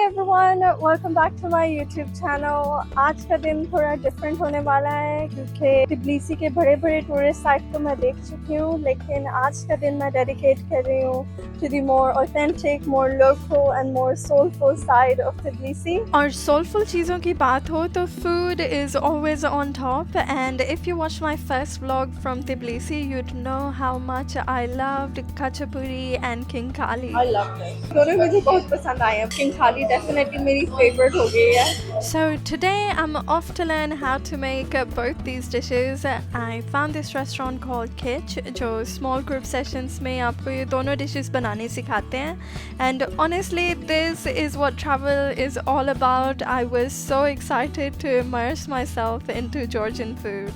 everyone, welcome back to my YouTube channel. आज का दिन थोड़ा डिफरेंट होने वाला है क्योंकि तिबलिसी के बड़े बड़े टूरिस्ट साइट तो मैं देख चुकी हूँ, लेकिन आज का दिन मैं डेडिकेट कर रही हूँ to the more authentic, more local and more soulful side of Tbilisi. और soulful चीज़ों की बात हो तो food is always on top, and if you watched my first vlog from Tbilisi you'd know how much I loved Khachapuri and King Kali. I love it. दोनों मुझे बहुत पसंद आए हैं. King Kali definitely मेरी favorite हो गई है. So today I'm off to learn how to make both these dishes. I found this restaurant called Kitch जो small group sessions में आपको ये दोनों dishes बनाने सिखाते हैं. And honestly this is what travel is all about. I was so excited to immerse myself into Georgian food.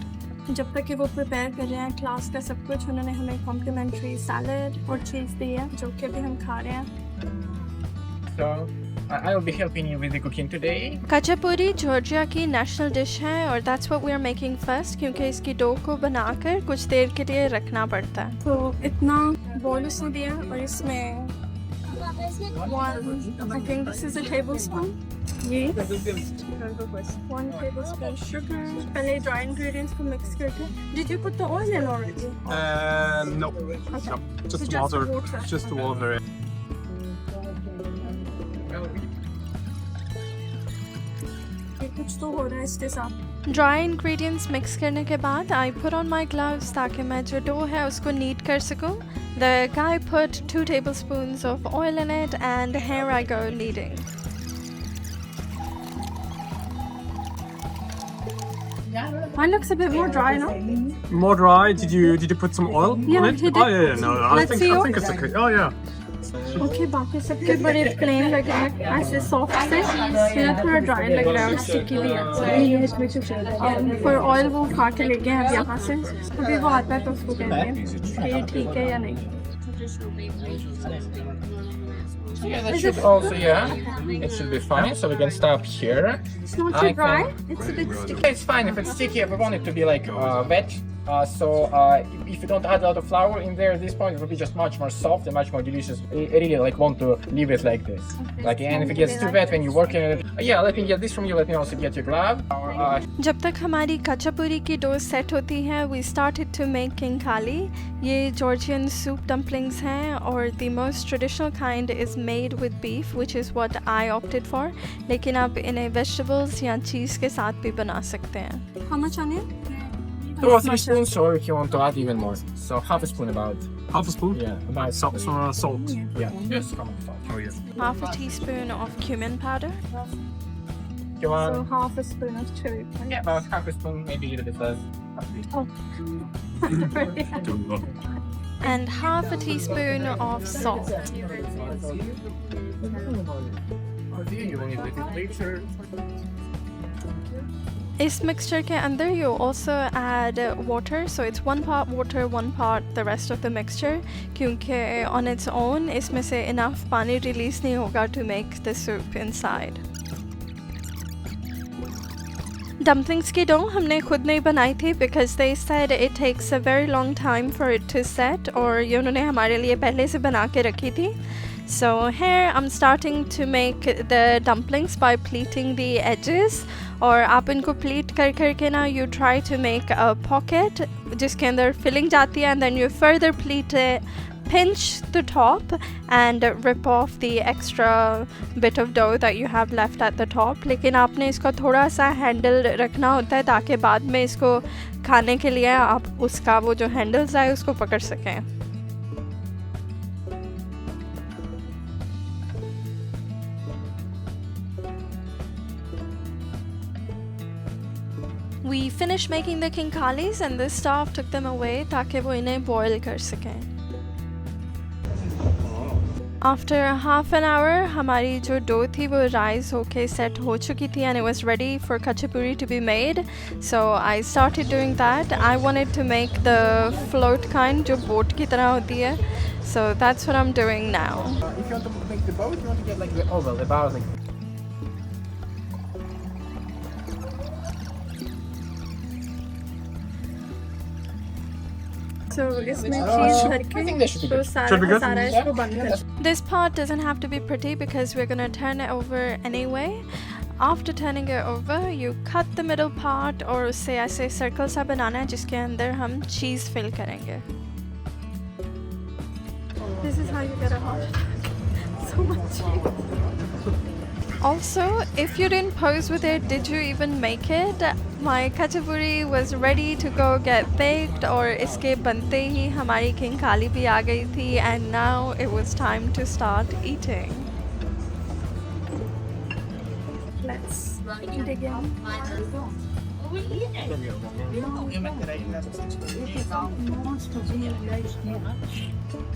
जब तक कि वो प्रिपेयर कर रहे हैं क्लास का सब कुछ, उन्होंने हमें कॉम्प्लीमेंट्री सैलड और चीज़ दी है जो कि अभी हम खा रहे हैं. So I will be helping you with the cooking today. Khachapuri Georgia की नेशनल डिश है और that's what we are making first क्योंकि इसकी डो को बनाकर कुछ देर के लिए रखना पड़ता है. तो इतना बॉल उसने दिया और इसमें I think this is a tablespoon. Yes. 1 tablespoon sugar. पहले dry ingredients को mix करके. Did you put the oil in already? No. Okay. No, So just just water. water. Just water. ये कुछ तो हो रहा है इसके साथ. ड्राई इंग्रेडिएंट्स मिक्स करने के बाद I put on my gloves ताकि मैं जो डो है उसको नीट कर सकूं. The guy put 2 tablespoons of oil in it and here I go kneading. Mine looks a bit more dry now. More dry. Did you put some oil Yeah, on it? he did. Oh yeah. No, Let's see I yours. think it's okay. Oh yeah. Okay बाकी सबके बड़े plane लगे हैं ऐसे soft से. मेरा थोड़ा dry लग रहा है और स्टिकी भी है. पर ऑयल वो उठा के ले गए हैं अब यहाँ से. अभी वो आता है तो उसको कहते हैं कि ये ठीक है या नहीं. Yeah, that should also, it should be fine. So we can stop here. It's not too dry. It's a bit sticky. It's fine if it's sticky. We want it to be like wet. So if you don't add a lot of flour in there at this point, it will be just much more soft and much more delicious. I really want to leave it like this. And if it gets too wet when you're working it, let me get this from you. Let me also get your glove. जब तक हमारी खचापुरी की dough set होती है we started to make king kali. ये Georgian soup dumplings हैं और the most traditional kind is made with beef, which is what I opted for. लेकिन आप इन्हें vegetables या चीज़ के साथ भी बना सकते हैं. How much onion? 2 or 3 spoons, or if you want to add even more. So half a spoon about. Half a spoon. Yeah, about Salt. Salt. Yeah, just common salt. Oh yeah. Half a teaspoon of cumin powder. You want? So half a spoon of chili. Yeah, about half a spoon, maybe a little bit less. And half a teaspoon of salt. You want it later? इस mixture के अंदर you also add water, so it's 1 part water, 1 part the rest of the mixture क्योंकि on its own इसमें से enough पानी release नहीं होगा to make the soup inside. Dumplings की डो हमने खुद नहीं बनाई थी because they said it takes a very long time for it to set, और ये उन्होंने हमारे लिए पहले से बना के रखी थी. So here I'm starting to make the dumplings by pleating the edges. और आप इनको प्लीट कर करके ना you try to make a pocket जिसके अंदर filling जाती है and then you further pleat it, pinch the top and rip off the extra bit of dough that you have left at the top. लेकिन आपने इसका थोड़ा सा handle रखना होता है ताकि बाद में इसको खाने के लिए आप उसका वो जो हैंडल्स आए उसको पकड़ सकें. We finished making the king kalis and the staff took them away ताकि वो इन्हें boil कर सकें. After half an hour हमारी जो डो थी वो राइज होके सेट हो चुकी थी and it was ready for khachapuri to be made. So I started doing that. I wanted to make the float kind जो boat की तरह होती है. So that's what I'm doing now. If you want to make the boat, you want to get like the oval, about like. So इसमें चीज भर I think they should के be तो good. Should be सारा good? सारा इसको बंद कर This part doesn't have to be pretty because we're gonna turn it over anyway. After turning it over, you cut the middle part और उससे ऐसे circle सा बनाना है जिसके अंदर हम cheese fill करेंगे. This is how you get a hot dog. So much cheese. Also, if you didn't pose with it, did you even make it? My kachapuri was ready to go get baked और इसके बनते ही हमारी king kali भी आ गई थी and now it was time to start eating. Let's eat again. It's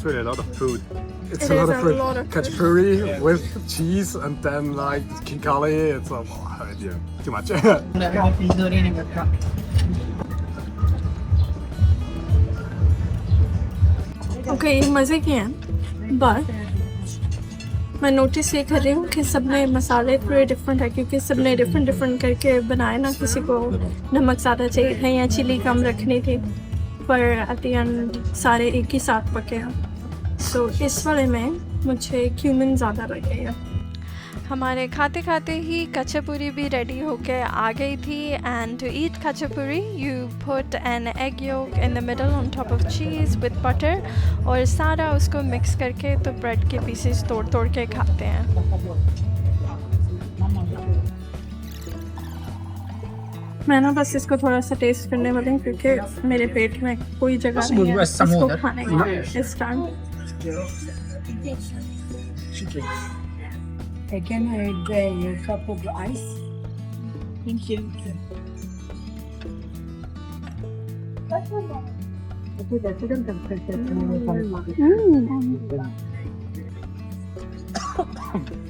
really a lot of food. It's It a lot is of a food. lot of food. Cachapuri with cheese and then like kinkali. It's like, oh, yeah, too much. Okay, ये मज़े के हैं, but मैं notice ये कर रही हूँ कि सबने मसाले थोड़े डिफरेंट है क्योंकि सबने डिफरेंट करके बनाए ना. किसी को नमक ज़्यादा चाहिए था या चिली कम रखनी थी, पर एट द एंड सारे एक ही साथ पके हैं. सो इस वाले में मुझे क्यूमिन ज़्यादा लगे हैं. हमारे खाते खाते ही कचपुरी भी रेडी होके आ गई थी. And to eat khachapuri you put an egg yolk in the middle on top of cheese with butter और सारा उसको मिक्स करके तो ब्रेड के पीसेस तोड़ तोड़ के खाते हैं. मैं ना बस इसको थोड़ा सा टेस्ट करने वाली हूँ क्योंकि मेरे पेट में कोई जगह नहीं है इसको खाने की इस time. Can I get a cup of ice? Thank you.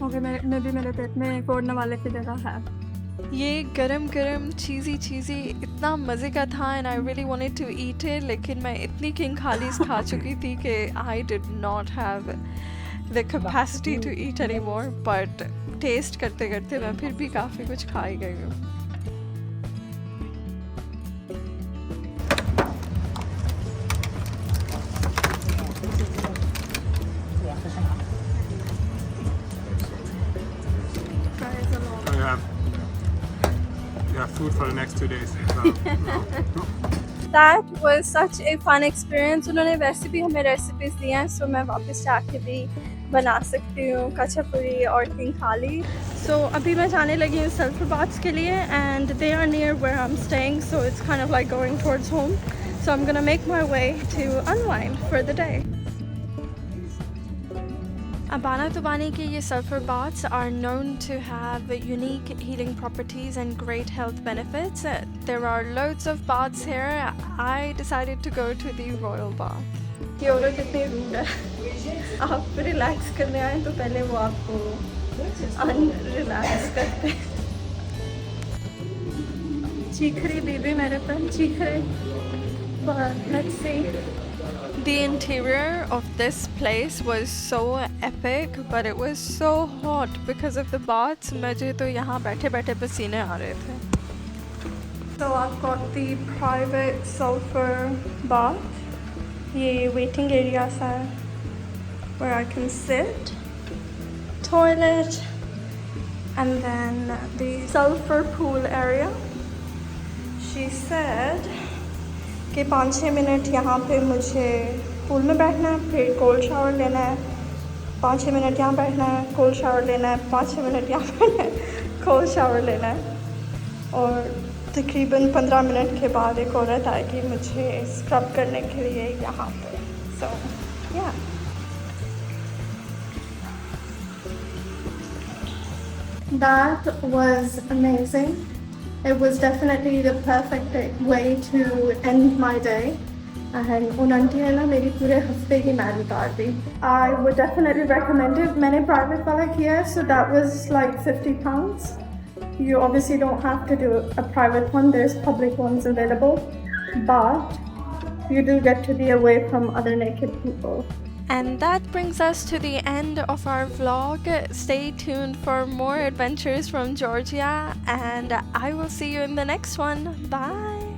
Okay, मेरे पेट में एक और वाले की जगह है. ये गरम गरम चीज़ी इतना मज़े का था and I really wanted to eat it. लेकिन मैं इतनी किंग खालीस खा चुकी थी कि I did not have the capacity to eat any more. But test करते करते मैं फिर भी काफ़ी कुछ खा ही गई हूँ. Yeah, food for the next 2 days. So, That was such a fun experience. उन्होंने वैसे भी हमें रेसिपीज दी हैं, सो मैं वापस जाके भी बना सकती हूँ कचपुरी और किंग खाली. सो अभी मैं जाने लगी हूँ सल्फर बाथ्स के लिए and they are near where I am staying, so it's kind of like going towards home. So I am gonna make my way to unwind for the day. Abana Tubani ke ye sulfur baths are known to have unique healing properties and great health benefits. There are loads of baths here. I decided to go to the Royal Bath. ये औरत कितनी rude है. आप relax करने आए तो पहले वो आपको अनरिलैक्स करते हैं. चीख रही दीदी मेरे पर, चीख रही. But let's see. The interior of this place was so epic, but it was so hot because of the baths. मुझे तो यहाँ बैठे बैठे पसीने आ रहे थे. So I've got the private sulfur bath. ये waiting area सा है where I can sit. Toilet. And then the sulfur pool area. She said कि 5-6 मिनट यहाँ पे मुझे पूल में बैठना है, फिर कोल्ड शावर लेना है. 5-6 मिनट यहाँ बैठना है, कोल्ड शावर लेना है. 5-6 मिनट यहाँ बैठना है, कोल्ड शावर लेना है. और तकरीबन 15 मिनट के बाद एक औरत आएगी मुझे स्क्रब करने के लिए यहाँ पे. सो या That was amazing. It was definitely the perfect way to end my day. And उन आंटी ने ना मेरी पूरे हफ्ते की मैल उतार दी. I would definitely recommend it. मैंने private वाला किया है, so that was like £50. You obviously don't have to do a private one. There's public ones available, but you do get to be away from other naked people. And that brings us to the end of our vlog. Stay tuned for more adventures from Georgia, and I will see you in the next one. Bye.